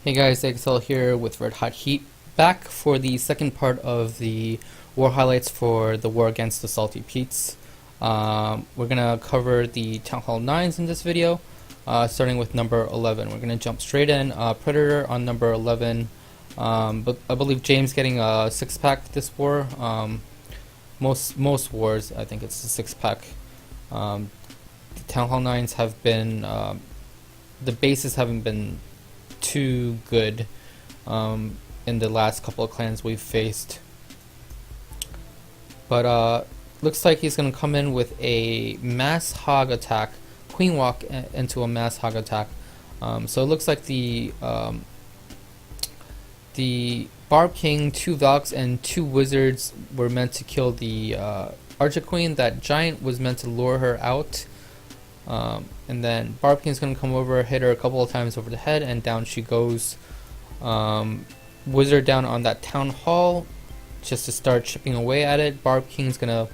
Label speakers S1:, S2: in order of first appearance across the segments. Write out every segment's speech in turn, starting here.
S1: Hey guys, XL here with Red Hot Heat, back for the second part of the war highlights for the war against the Salty Pete's. We're going to cover the Town Hall 9s in this video, starting with number 11. We're going to jump straight in. Predator on number 11, but I believe James getting a 6-pack this war. Most wars, I think it's a 6-pack. The Town Hall 9s have been, the bases haven't been too good in the last couple of clans we've faced, but looks like he's gonna come in with a mass hog attack, queen walk into a mass hog attack. So it looks like the Barb King, 2 Valks, and 2 Wizards were meant to kill the Archer Queen. That Giant was meant to lure her out. And then Barb King's gonna come over, hit her a couple of times over the head, and down she goes. Wizard down on that Town Hall just to start chipping away at it. Barb King's gonna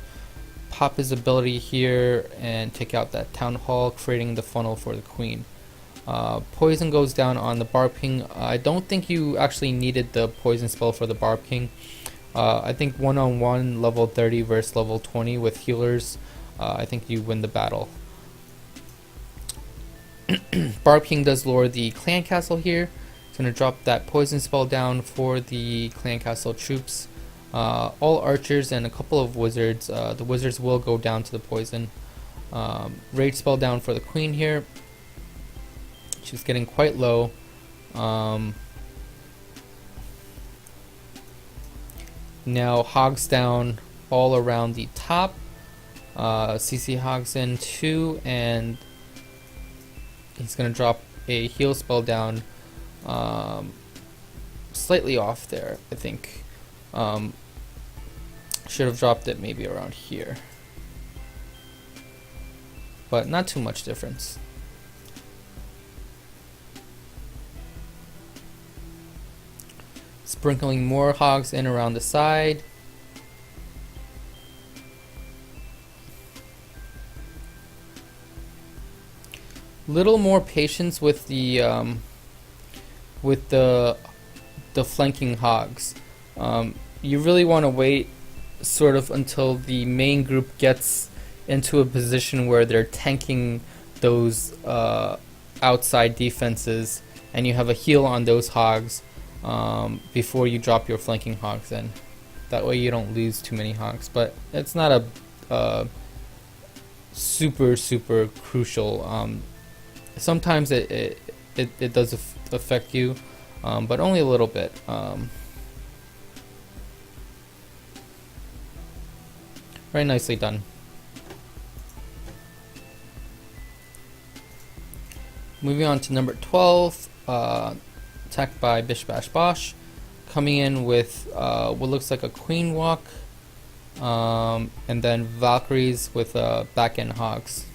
S1: pop his ability here and take out that Town Hall, creating the funnel for the Queen. Poison goes down on the Barb King. I don't think you actually needed the poison spell for the Barb King. I think one-on-one level 30 versus level 20 with healers, I think you win the battle. Barb King does lure the clan castle here. It's going to drop that poison spell down for the clan castle troops. All archers and a couple of wizards. The wizards will go down to the poison. Rage spell down for the queen here. She's getting quite low. Now hogs down all around the top. CC hogs in 2, and he's going to drop a heal spell down slightly off there, I think. Should have dropped it maybe around here. But not too much difference. Sprinkling more hogs in around the side. Little more patience with the flanking hogs. You really want to wait sort of until the main group gets into a position where they're tanking those outside defenses, and you have a heal on those hogs before you drop your flanking hogs in. That way you don't lose too many hogs, but it's not a super crucial. Sometimes it does affect you, but only a little bit. Very nicely done. Moving on to number 12, attacked by Bish Bash Bosh, coming in with what looks like a queen walk, and then Valkyries with back end hogs.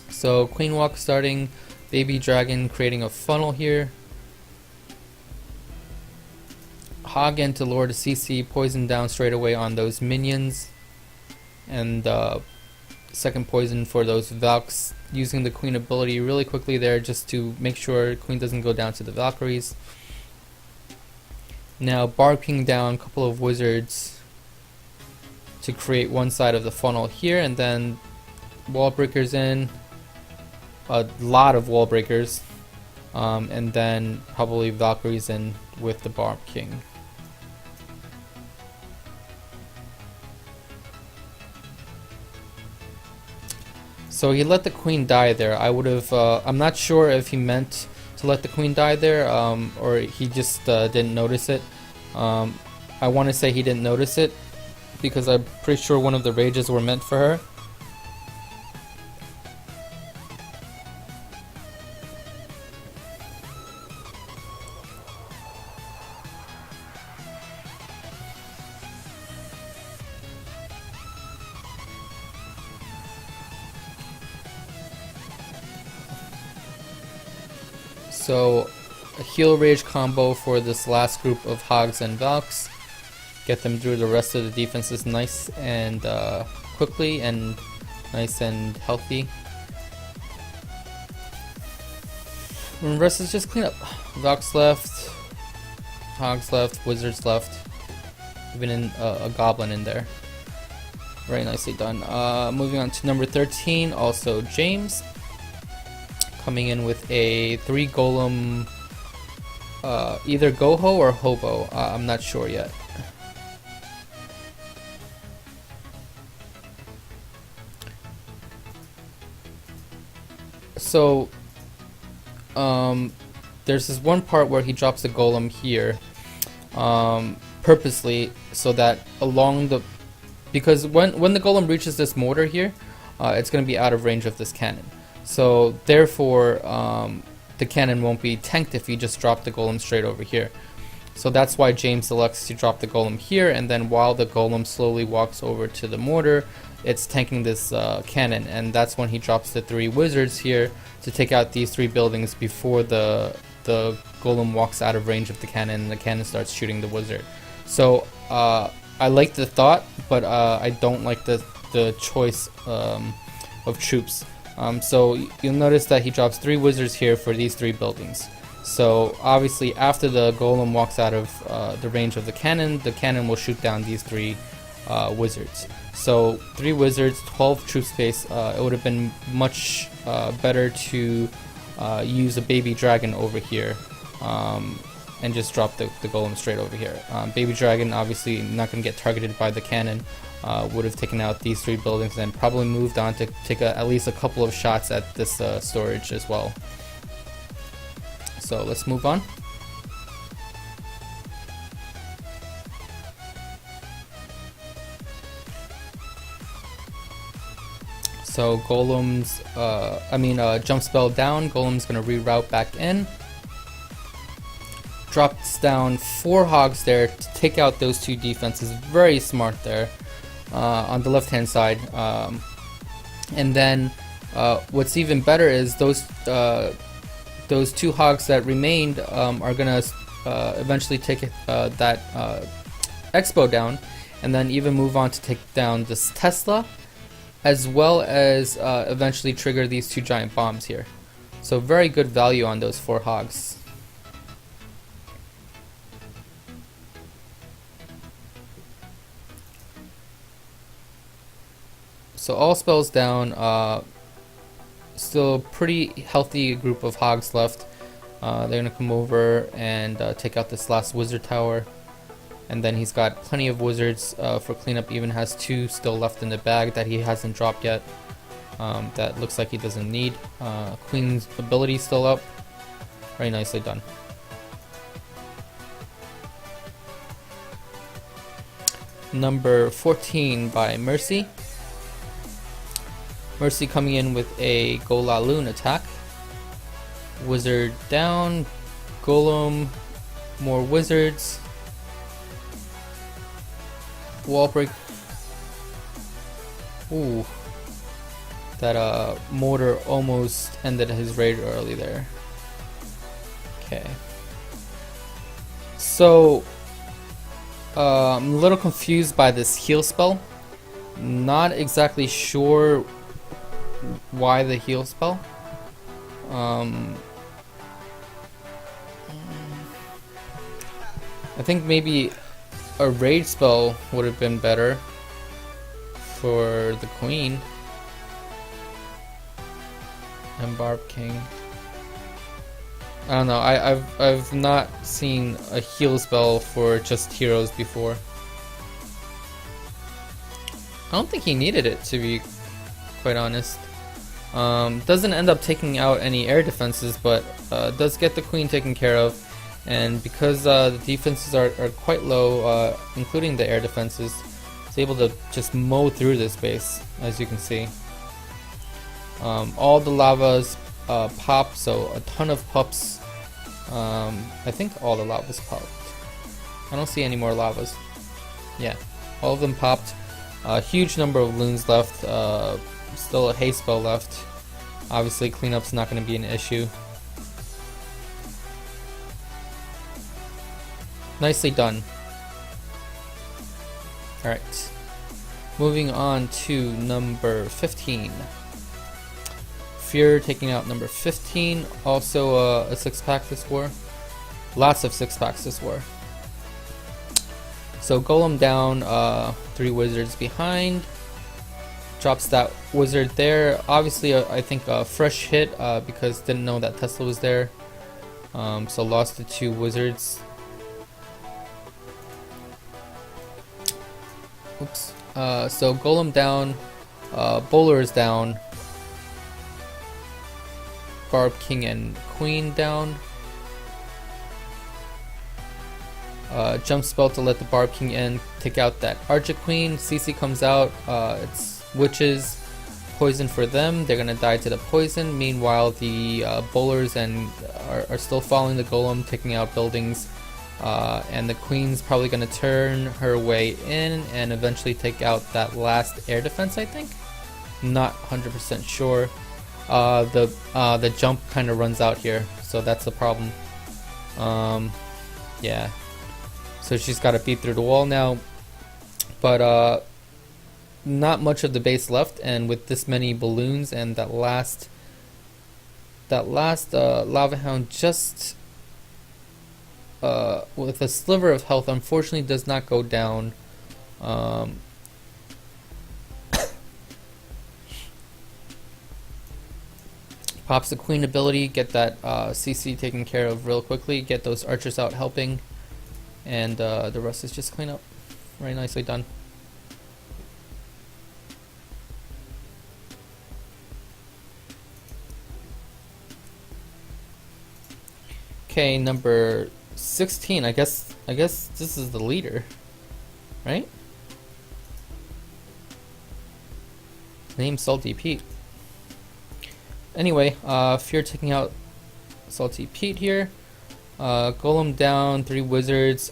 S1: So queen walk starting, baby dragon creating a funnel here. Hog into lure to CC, poison down straight away on those minions, and second poison for those Valks, using the queen ability really quickly there just to make sure queen doesn't go down to the Valkyries. Now Barb King down, couple of wizards to create one side of the funnel here, and then wall breakers in. A lot of wall breakers, and then probably Valkyries in with the Barb King. So he let the queen die there. I would have, I'm not sure if he meant to let the queen die there, or he just didn't notice it. I want to say he didn't notice it, because I'm pretty sure one of the rages were meant for her. So a heal rage combo for this last group of hogs and Valks. Get them through the rest of the defenses nice and quickly, and nice and healthy. And the rest is just cleanup. Docs left, Hogs left, Wizards left, even in a Goblin in there. Very nicely done. Moving on to number 13, also James. Coming in with a 3 Golem, either Goho or Hobo. I'm not sure yet. So, there's this one part where he drops the Golem here, purposely, so that along the, because when the Golem reaches this mortar here, it's going to be out of range of this cannon. So therefore, the cannon won't be tanked if you just drop the Golem straight over here. So that's why James elects to drop the Golem here, and then while the Golem slowly walks over to the mortar, it's tanking this cannon, and that's when he drops the 3 Wizards here to take out these 3 buildings before the Golem walks out of range of the cannon and the cannon starts shooting the Wizard. So I like the thought, but I don't like the choice of troops. So you'll notice that he drops 3 Wizards here for these 3 buildings. So obviously after the Golem walks out of the range of the cannon will shoot down these 3 Wizards. So 3 Wizards, 12 troop space. It would have been much better to use a baby dragon over here and just drop the Golem straight over here. Baby dragon obviously not going to get targeted by the cannon. Would have taken out these 3 buildings and probably moved on to take at least a couple of shots at this storage as well. So let's move on. So Golem's, jump spell down, Golem's gonna reroute back in. Drops down 4 Hogs there to take out those 2 defenses, very smart there on the left hand side. And then what's even better is those 2 Hogs that remained are gonna eventually take that Expo down, and then even move on to take down this Tesla, as well as eventually trigger these 2 giant bombs here. So very good value on those 4 Hogs. So all spells down, still pretty healthy group of Hogs left. They're gonna come over and take out this last Wizard Tower. And then he's got plenty of Wizards for cleanup, even has 2 still left in the bag that he hasn't dropped yet. That looks like he doesn't need. Queen's ability still up. Very nicely done. Number 14 by Mercy. Mercy coming in with a Golaloon attack. Wizard down, Golem, more Wizards. Wall break. Ooh. That mortar almost ended his raid early there. Okay. So I'm a little confused by this heal spell. Not exactly sure why the heal spell. I think maybe a raid spell would have been better for the queen. And Barb King. I don't know. I've not seen a heal spell for just heroes before. I don't think he needed it, to be quite honest. Doesn't end up taking out any air defenses, but does get the queen taken care of. And because the defenses are quite low, including the air defenses, it's able to just mow through this base, as you can see. All the lavas pop, so a ton of pups. I think all the lavas popped. I don't see any more lavas. Yeah, all of them popped. A huge number of loons left. Still a haste spell left. Obviously, cleanup's not going to be an issue. Nicely done. Alright. Moving on to number 15. Fear taking out number 15. Also a 6-pack this war. Lots of 6-packs this war. So Golem down, 3 wizards behind. Drops that wizard there. Obviously, I think a fresh hit because didn't know that Tesla was there. So lost the 2 wizards. Oops. So Golem down, Bowler is down, Barb King and Queen down. Jump spell to let the Barb King in, take out that Archer Queen. CC comes out, it's witches, poison for them, they're gonna die to the poison. Meanwhile the bowlers are still following the Golem, taking out buildings, and the Queen's probably gonna turn her way in and eventually take out that last air defense, I think. Not 100% sure. The jump kind of runs out here, so that's the problem. Yeah. So she's got to beat through the wall now, but not much of the base left, and with this many balloons and that last Lava Hound just with a sliver of health, unfortunately does not go down. Pops the Queen ability, get that CC taken care of real quickly, get those archers out helping. And the rest is just clean up. Very nicely done. Okay, number 16. I guess this is the leader, right? Name Salty Pete. Anyway, Fear taking out Salty Pete here. Golem down, 3 wizards,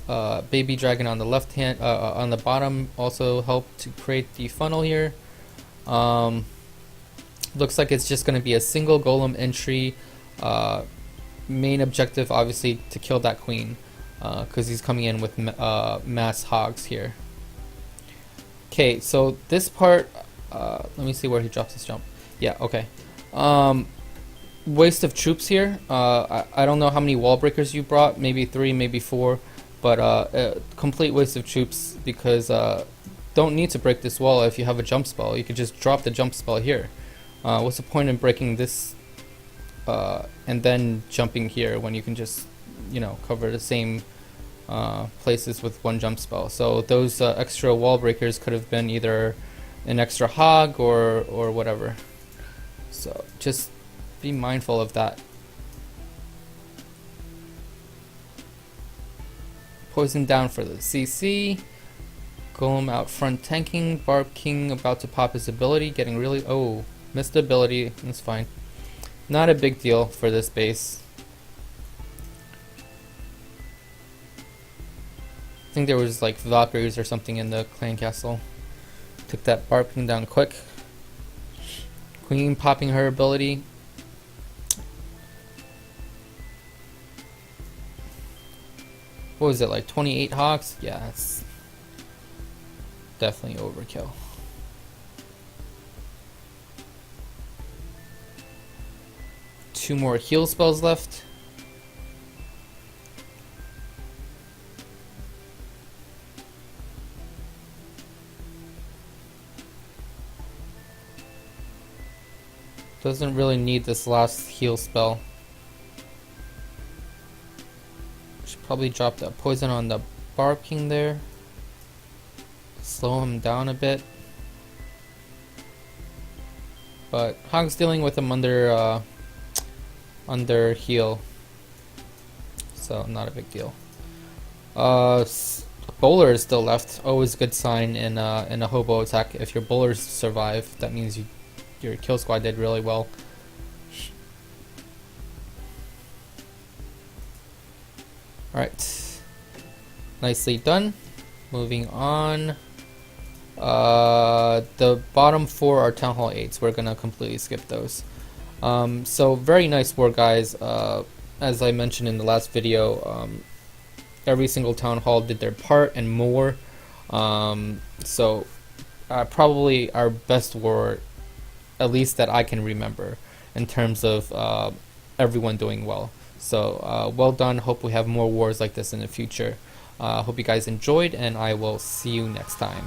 S1: baby dragon on the left hand, on the bottom also helped to create the funnel here. Looks like it's just going to be a single golem entry. Main objective obviously to kill that queen, because he's coming in with mass hogs here. Okay, so this part, let me see where he drops his jump. Yeah, okay. Waste of troops here. I don't know how many wall breakers you brought, maybe 3, maybe 4, but complete waste of troops because don't need to break this wall if you have a jump spell. You could just drop the jump spell here. What's the point in breaking this and then jumping here when you can just, you know, cover the same places with one jump spell? So those extra wall breakers could have been either an extra hog or whatever. So just be mindful of that. Poison down for the CC. Golem out front tanking. Barb King about to pop his ability, getting really... Oh, missed the ability. That's fine. Not a big deal for this base. I think there was like Valkyries or something in the clan castle. Took that Barb King down quick. Queen popping her ability. What was it, like 28 hogs? Yeah, that's definitely overkill. Two more heal spells left. Doesn't really need this last heal spell. Should probably drop that poison on the Barb King there. Slow him down a bit. But Hog's dealing with him under heal, so not a big deal. Bowler is still left. Always a good sign in a hobo attack. If your bowlers survive, that means your kill squad did really well. Alright, nicely done. Moving on. The bottom 4 are Town Hall 8s. We're gonna completely skip those. So very nice war, guys. As I mentioned in the last video, every single Town Hall did their part and more. So probably our best war, at least that I can remember. in terms of everyone doing well. So well done. Hope we have more wars like this in the future. Hope you guys enjoyed, and I will see you next time.